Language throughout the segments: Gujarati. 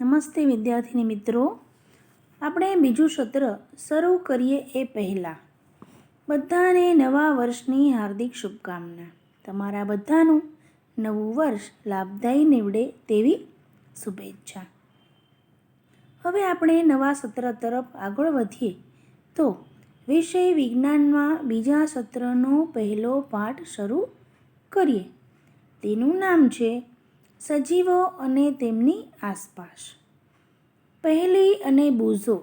નમસ્તે વિદ્યાર્થીની મિત્રો, આપણે બીજું સત્ર શરૂ કરીએ એ પહેલાં બધાને નવા વર્ષની હાર્દિક શુભકામના. તમારા બધાનું નવું વર્ષ લાભદાયી નીવડે તેવી શુભેચ્છા. હવે આપણે નવા સત્ર તરફ આગળ વધીએ તો વિષય વિજ્ઞાનમાં બીજા સત્રનો પહેલો પાઠ શરૂ કરીએ. તેનું નામ છે સજીવો અને તેમની આસપાસ. પહેલી અને બુઝો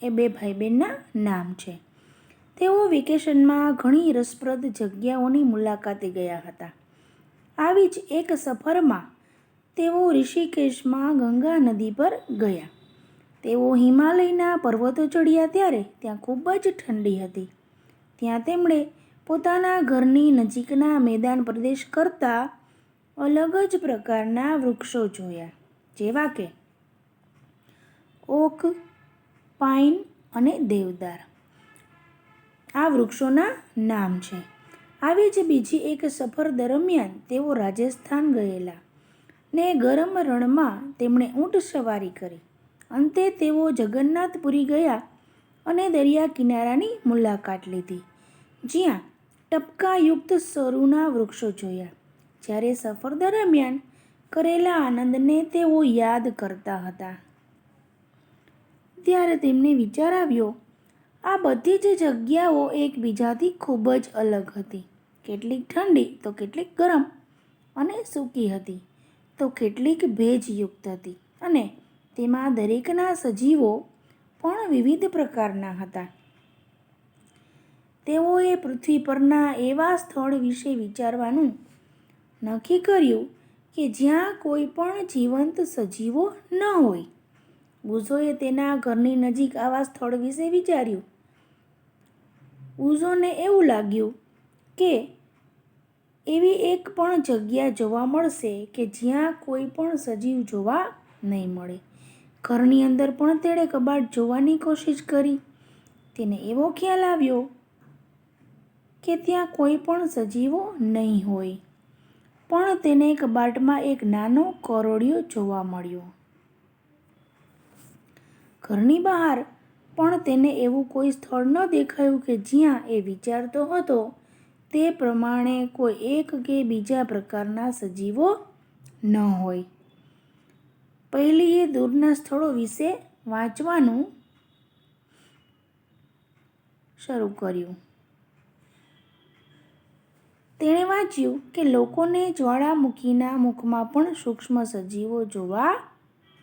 એ બે ભાઈ બહેનના નામ છે. તેઓ વેકેશનમાં ઘણી રસપ્રદ જગ્યાઓની મુલાકાતે ગયા હતા. આવી જ એક સફરમાં તેઓ ઋષિકેશમાં ગંગા નદી પર ગયા. તેઓ હિમાલયના પર્વતો ચડ્યા ત્યારે ત્યાં ખૂબ જ ઠંડી હતી. ત્યાં તેમણે પોતાના ઘરની નજીકના મેદાન પ્રદેશ કરતાં અલગ જ પ્રકારના વૃક્ષો જોયા, જેવા કે ઓક, પાઇન અને દેવદાર. આ વૃક્ષોના નામ છે. આવી જ બીજી એક સફર દરમિયાન તેઓ રાજસ્થાન ગયેલા ને ગરમ રણમાં તેમણે ઊંટ સવારી કરી. અંતે તેઓ જગન્નાથપુરી ગયા અને દરિયા કિનારાની મુલાકાત લીધી, જ્યાં ટપકાયુક્ત સરુના વૃક્ષો જોયા. જ્યારે સફર દરમિયાન કરેલા આનંદને તેઓ યાદ કરતા હતા, ત્યારે તેમને વિચાર આવ્યો, આ બધી જ જગ્યાઓ એકબીજાથી ખૂબ જ અલગ હતી. કેટલીક ઠંડી તો કેટલીક ગરમ અને સૂકી હતી, તો કેટલીક ભેજયુક્ત હતી, અને તેમાં દરેકના સજીવો પણ વિવિધ પ્રકારના હતા. તેઓએ પૃથ્વી પરના એવા સ્થળ વિશે વિચારવાનું નક્કી કર્યું કે જ્યાં કોઈ પણ જીવંત સજીવો ન હોય. બુઝોએ તેના ઘરની નજીક આવા સ્થળ વિશે વિચાર્યું. બુઝોને એવું લાગ્યું કે એવી એક પણ જગ્યા જોવા મળશે કે જ્યાં કોઈ પણ સજીવ જોવા નહીં મળે. ઘરની અંદર પણ તેણે કબાટ જોવાની કોશિશ કરી. તેને એવો ખ્યાલ આવ્યો કે ત્યાં કોઈ પણ સજીવો નહીં હોય, પણ તેને કબાટમાં એક નાનો કરોળિયો જોવા મળ્યો. ઘરની બહાર પણ તેને એવું કોઈ સ્થળ ન દેખાયું કે જ્યાં એ વિચારતો હતો તે પ્રમાણે કોઈ એક કે બીજા પ્રકારના સજીવો ન હોય. પહેલીએ દૂરના સ્થળો વિશે વાંચવાનું શરૂ કર્યું. તેણે વાંચ્યું કે લોકોને જ્વાળામુખીના મુખમાં પણ સૂક્ષ્મ સજીવો જોવા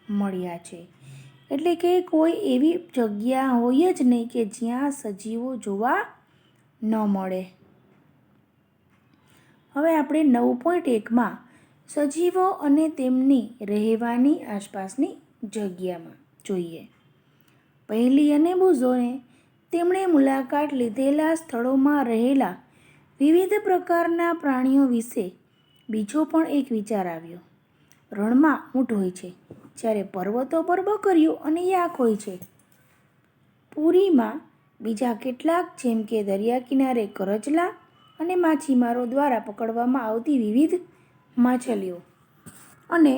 મળ્યા છે. એટલે કે કોઈ એવી જગ્યા હોય જ નહીં કે જ્યાં સજીવો જોવા ન મળે. હવે આપણે 9.1માં સજીવો અને તેમની રહેવાની આસપાસની જગ્યામાં જોઈએ. પહેલી અને બુઝોને તેમણે મુલાકાત લીધેલા સ્થળોમાં રહેલા વિવિધ પ્રકારના પ્રાણીઓ વિશે બીજો પણ એક વિચાર આવ્યો. રણમાં ઊંટ હોય છે, જ્યારે પર્વતો પર બકરીઓ અને યાક હોય છે. પુરીમાં બીજા કેટલાક, જેમ કે દરિયા કિનારે કરચલા અને માછીમારો દ્વારા પકડવામાં આવતી વિવિધ માછલીઓ અને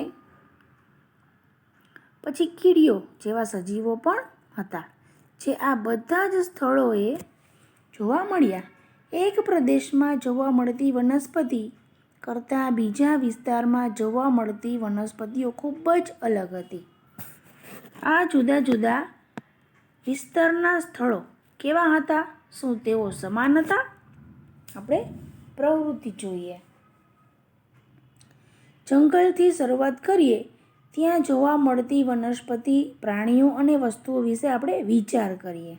પછી કીડીઓ જેવા સજીવો પણ હતા, જે આ બધા જ સ્થળોએ જોવા મળ્યા. એક પ્રદેશમાં જોવા મળતી વનસ્પતિ કરતાં બીજા વિસ્તારમાં જોવા મળતી વનસ્પતિઓ ખૂબ જ અલગ હતી. આ જુદા જુદા વિસ્તારના સ્થળો કેવા હતા? શું તેઓ સમાન હતા? આપણે પ્રવૃત્તિ જોઈએ. જંગલથી શરૂઆત કરીએ. ત્યાં જોવા મળતી વનસ્પતિ, પ્રાણીઓ અને વસ્તુઓ વિશે આપણે વિચાર કરીએ.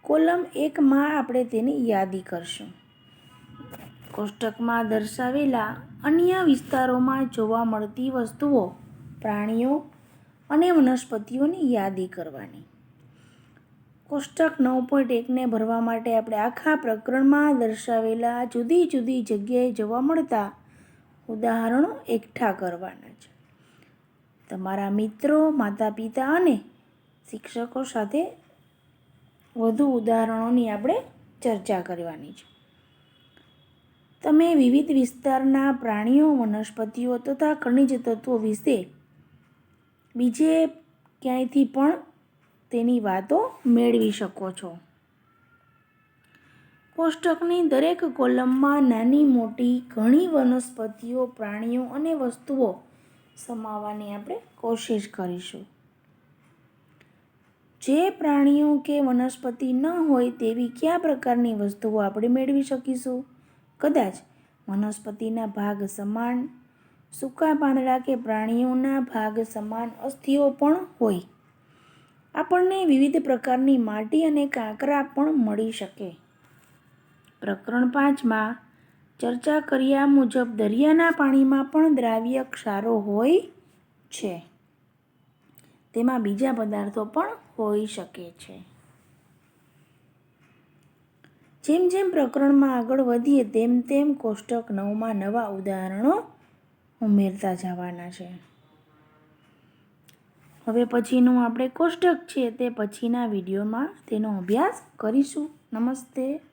કોલમ 1માં આપણે તેની યાદી કરશું. કોષ્ટકમાં દર્શાવેલા અન્ય વિસ્તારોમાં જોવા મળતી વસ્તુઓ, પ્રાણીઓ અને વનસ્પતિઓની યાદી કરવાની. કોષ્ટક 9.1ને ભરવા માટે આપણે આખા પ્રકરણમાં દર્શાવેલા જુદી જુદી જગ્યાએ જોવા મળતા ઉદાહરણો એકઠા કરવાના છે. તમારા મિત્રો, માતા પિતા અને શિક્ષકો સાથે વધુ ઉદાહરણોની આપણે ચર્ચા કરવાની છે. તમે વિવિધ વિસ્તારના પ્રાણીઓ, વનસ્પતિઓ તથા ખનિજ તત્વો વિશે બીજે ક્યાંયથી પણ તેની વાતો મેળવી શકો છો. કોષ્ટકની દરેક કોલમમાં નાની મોટી ઘણી વનસ્પતિઓ, પ્રાણીઓ અને વસ્તુઓ સમાવવાની આપણે કોશિશ કરીશું. જે પ્રાણીઓ કે વનસ્પતિ ન હોય તેવી કયા પ્રકારની વસ્તુઓ આપણે મેળવી શકીશું? કદાચ વનસ્પતિના ભાગ સમાન, સૂકા પાંદડા કે પ્રાણીઓના ભાગ સમાન અસ્થિઓ પણ હોય. આપણને વિવિધ પ્રકારની માટી અને કાંકરા પણ મળી શકે. પ્રકરણ 5માં ચર્ચા કર્યા મુજબ દરિયાના પાણીમાં પણ દ્રાવ્ય ક્ષારો હોય છે. તેમાં બીજા પદાર્થો પણ હોઈ શકે છે. જેમ જેમ પ્રકરણમાં આગળ વધીએ તેમ તેમ કોષ્ટક 9માં નવા ઉદાહરણો ઉમેરતા જવાના છે. હવે પછીનું આપણે કોષ્ટક છે તે પછીના વિડીયોમાં તેનો અભ્યાસ કરીશું. નમસ્તે.